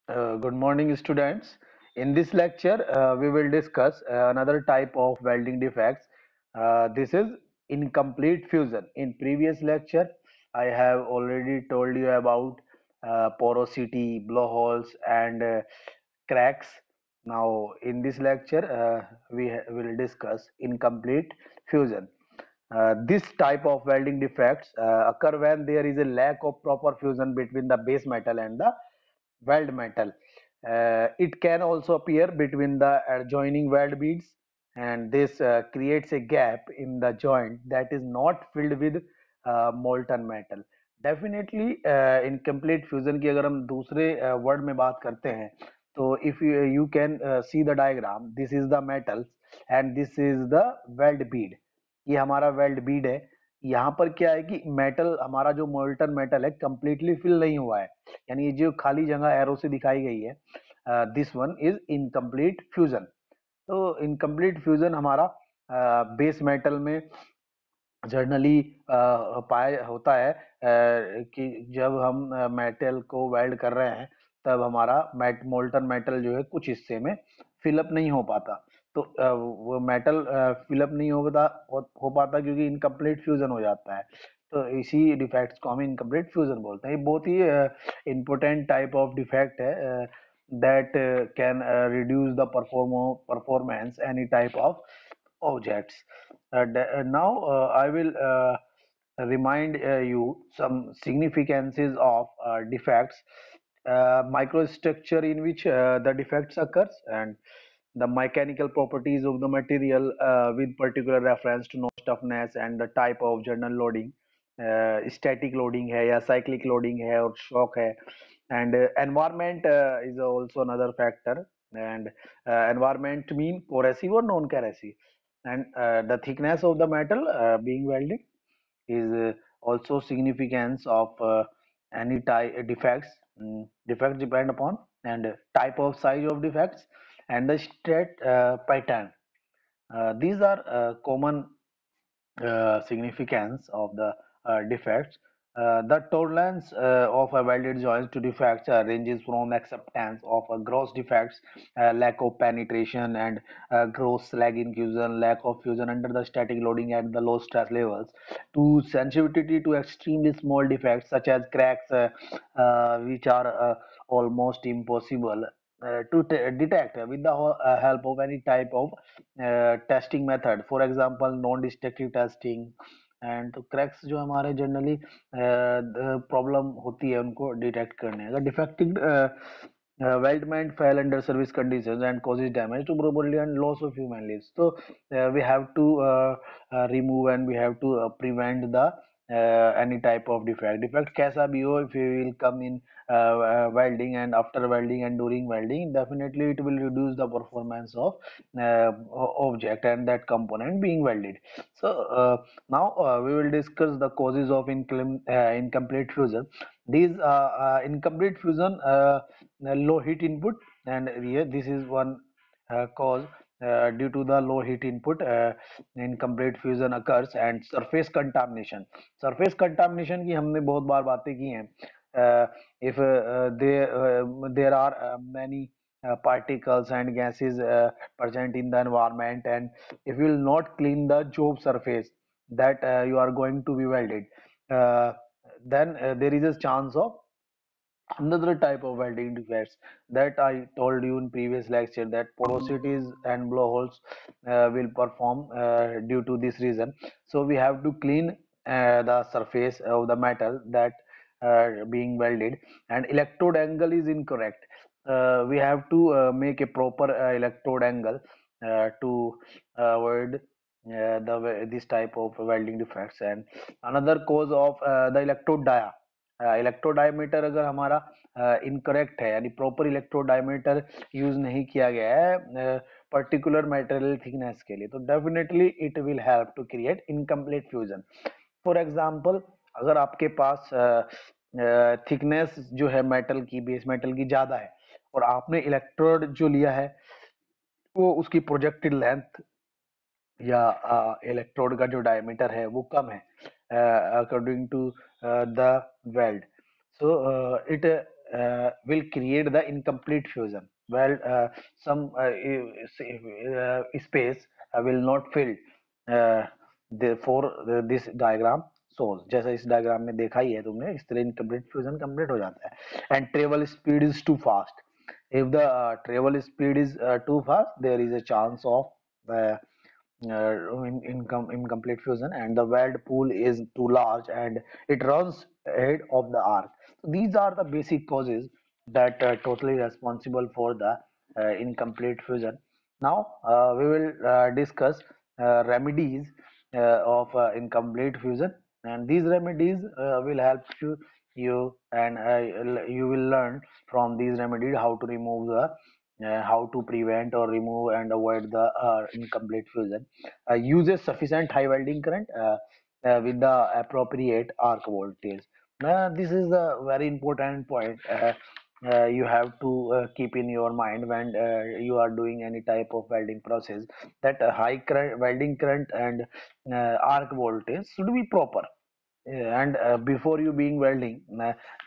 Good morning, students. In this lecture, we will discuss another type of welding defects. This is incomplete fusion. In previous lecture, I have already told you about porosity, blowholes, and cracks. Now, in this lecture, will discuss incomplete fusion. This type of welding defects occur when there is a lack of proper fusion between the base metal and the weld metal. It can also appear between the adjoining weld beads, and this creates a gap in the joint that is not filled with molten metal. Definitely incomplete fusion की अगर हम दूसरे word में बात करते हैं तो if you can see the diagram, this is the metal and this is the weld Beed. ये हमारा वेल्ड बीड है. यहाँ पर क्या है कि मेटल, हमारा जो मोल्टन मेटल है, कंप्लीटली फिल नहीं हुआ है. यानी ये जो खाली जगह एरो से दिखाई गई है, this one is incomplete fusion. तो इनकम्प्लीट फ्यूजन हमारा बेस मेटल में जनरली पाया होता है कि जब हम मेटल को वेल्ड कर रहे हैं तब हमारा मोल्टन मेटल जो है कुछ हिस्से में फिलअप नहीं हो पाता. तो वो मेटल फिलअप नहीं हो पाता क्योंकि इनकम्प्लीट फ्यूजन हो जाता है. तो इसी डिफेक्ट्स को हम इनकम्प्लीट फ्यूजन बोलते हैं. ये बहुत ही इम्पोर्टेंट टाइप ऑफ डिफेक्ट है that can reduce the performance any type of objects. Now I will remind you some significances of defects, microstructure in which the defects occurs, and the mechanical properties of the material with particular reference to node toughness and the type of journal loading. Static loading है या cyclic loading है और shock है. And environment is also another factor. And environment mean corrosive or non-corrosive. And the thickness of the metal being welded is also significance of any type defects. Defects depend upon and type of size of defects and the straight pattern. These are common significance of the defects. The tolerance of a welded joint to defects ranges from acceptance of gross defects, lack of penetration, and gross slag inclusion, lack of fusion under the static loading at the low stress levels, to sensitivity to extremely small defects such as cracks, which are almost impossible to detect with the help of any type of testing method. For example, non-destructive testing. And तो cracks जो हमारे generally problem होती है उनको detect करने. अगर defective weldment fell under service conditions and causes damage to property and loss of human lives. So we have to remove and we have to prevent the any type of defect. Defect कैसा भी हो, if you will come in welding and after welding and during welding, definitely it will reduce the performance of object and that component being welded. So now we will discuss the causes of incomplete fusion. These incomplete fusion, low heat input, and here this is one cause. Due to the low heat input, incomplete fusion occurs. And surface contamination की हमने बहुत बार बातें की हैं. If there are many particles and gases present in the environment, and if you will not clean the job surface that you are going to be welded, uh, then there is a chance of another type of welding defects that I told you in previous lecture, that porosities and blowholes will perform due to this reason. So we have to clean the surface of the metal that being welded. And electrode angle is incorrect. We have to make a proper electrode angle to avoid this type of welding defects. And another cause of the electrode dia, electro diameter अगर हमारा incorrect है, यानी proper electro diameter use नहीं किया गया है particular material thickness के लिए, तो definitely it will help to create incomplete fusion. For example, अगर आपके पास थिकनेस जो है मेटल की, बेस मेटल की ज्यादा है और आपने इलेक्ट्रोड जो लिया है वो उसकी प्रोजेक्टेड लेंथ या इलेक्ट्रोड का जो डायमीटर है वो कम है according to the weld. So it will create the incomplete fusion. Well, some space will not fill for this diagram shows. जैसा इस diagram में देखा ही है तुमने, इस तरह incomplete fusion complete हो जाता है. And travel speed is too fast. If the travel speed is too fast, there is a chance of uh, incomplete fusion, and the weld pool is too large and it runs ahead of the arc. So these are the basic causes that are totally responsible for the incomplete fusion. Now we will discuss remedies of incomplete fusion, and these remedies will help you and you will learn from these remedies how to remove the how to prevent or remove and avoid the incomplete fusion. Uses sufficient high welding current with the appropriate arc voltage. This is a very important point. You have to keep in your mind when you are doing any type of welding process, that high current, welding current and arc voltage should be proper. Yeah, and before you being welding,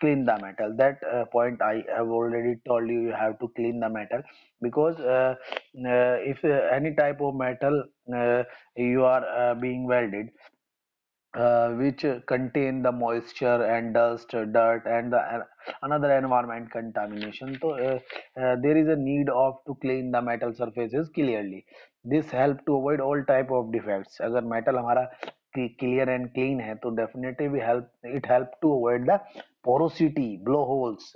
clean the metal. That point I have already told you. You have to clean the metal because if any type of metal you are being welded, which contain the moisture and dust, dirt, and the another environment contamination. So there is a need of to clean the metal surfaces clearly. This help to avoid all type of defects. अगर metal हमारा clear and clean है, तो definitely we help it help to avoid the porosity, blowholes,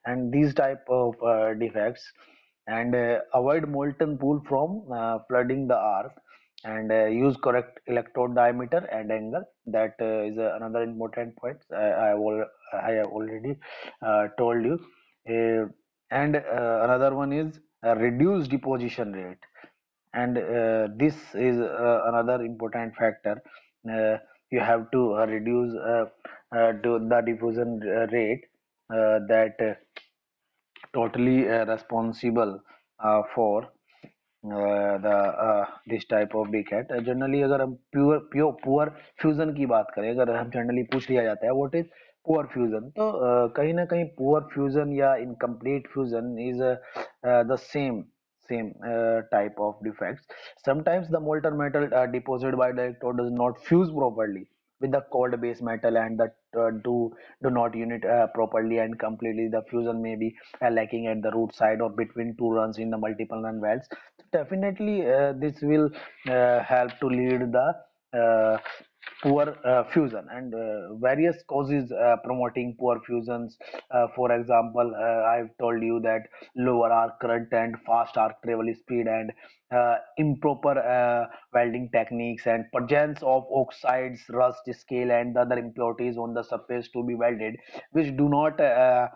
and these type of defects, and avoid molten pool from flooding the arc, and use correct electrode diameter and angle. That is another important point. I have already told you. And another one is reduce deposition rate, and this is another important factor. You have to reduce the diffusion rate, that totally responsible for the this type of decay. Generally अगर हम poor fusion की बात करें, अगर हम generally पूछ लिया जाता है व्हाट इज पुअर फ्यूजन, तो कहीं ना कहीं पुअर फ्यूजन या incomplete fusion is the same type of defects. Sometimes the molten metal deposited by the electrode does not fuse properly with the cold base metal, and the do not unit properly and completely. The fusion may be lacking at the root side or between two runs in the multiple run welds. Definitely, this will help to lead the poor fusion, and various causes promoting poor fusions. For example, I've told you that lower arc current and fast arc travel speed, and improper welding techniques, and presence of oxides, rust, scale, and the other impurities on the surface to be welded, which do not uh,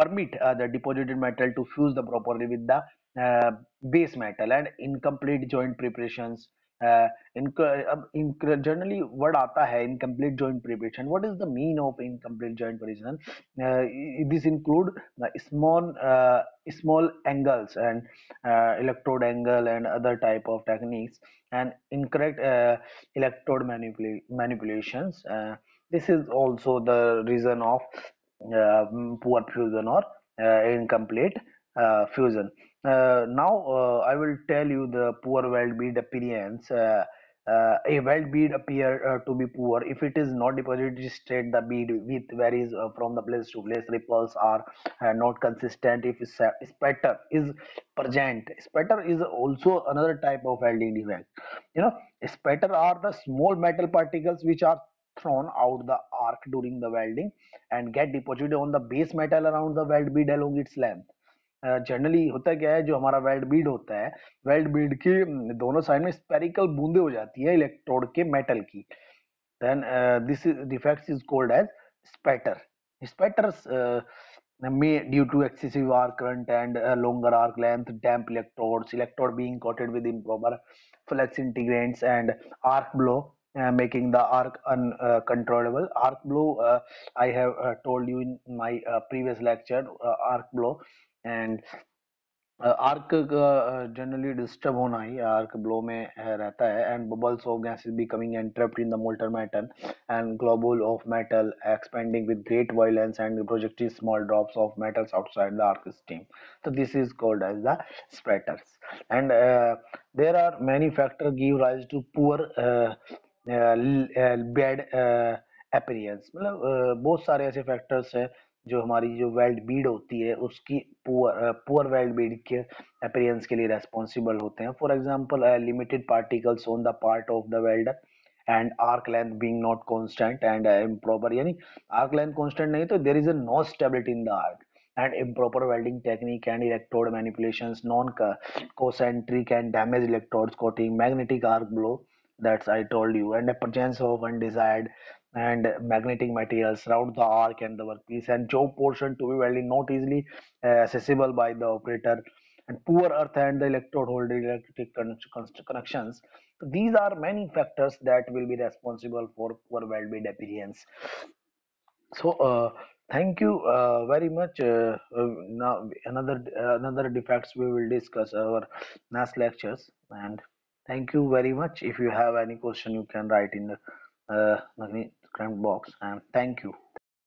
permit the deposited metal to fuse the properly with the uh, base metal, and incomplete joint preparations. uh, अब generally what आता है incomplete joint preparation. What is the mean of incomplete joint preparation? This include small angles and electrode angle and other type of techniques, and incorrect electrode manipulations. This is also the reason of poor fusion or incomplete fusion. Now I will tell you the poor weld bead appearance. A weld bead appear to be poor if it is not deposited straight. The bead width varies from the place to place. Ripples are not consistent. If spatter is present, spatter is also another type of welding defect. You know, spatter are the small metal particles which are thrown out the arc during the welding and get deposited on the base metal around the weld bead along its length. Generally होता क्या है, जो हमारा weld Beed होता है, weld Beed की दोनों side में स्पेरिकल बूंदे हो जाती है इलेक्ट्रोड के मेटल की. Then this is defects is called as spatter. Spatters may due to excessive arc current and longer arc length, damp electrodes, electrode being coated with improper flux integrants, and arc blow, making the arc uncontrollable. Arc blow, I have told you in my previous lecture, arc blow, and arc generally disturb होना ही arc blow में रहता है and bubbles of gases becoming entrapped in the molten metal and globule of metal expanding with great violence and projecting small drops of metals outside the arc stream. So this is called as the splatters. And there are many factors give rise to poor bad appearance. मतलब बहुत सारे ऐसे factors हैं जो हमारी जो weld Beed होती है उसकी पुअर वेल्ड बीड के अपीयरेंस के लिए रेस्पॉन्सिबल होते हैं. For example limited particles on the part of the weld and arc length being not constant and improper, यानी आर्क लेंथ कांस्टेंट नहीं तो there is a no stability in the arc and improper welding technique and electrode manipulations non-concentric and damaged electrodes coating magnetic arc blow, that's I told you, and the presence of undesired and magnetic materials surround the arc and the workpiece and job portion to be welded not easily accessible by the operator and poor earth and the electrode holder electric connections. So these are many factors that will be responsible for poor weld bed appearance. So thank you very much. Now another defects we will discuss our next lectures. And thank you very much. If you have any question, you can write in the comment box. And thank you.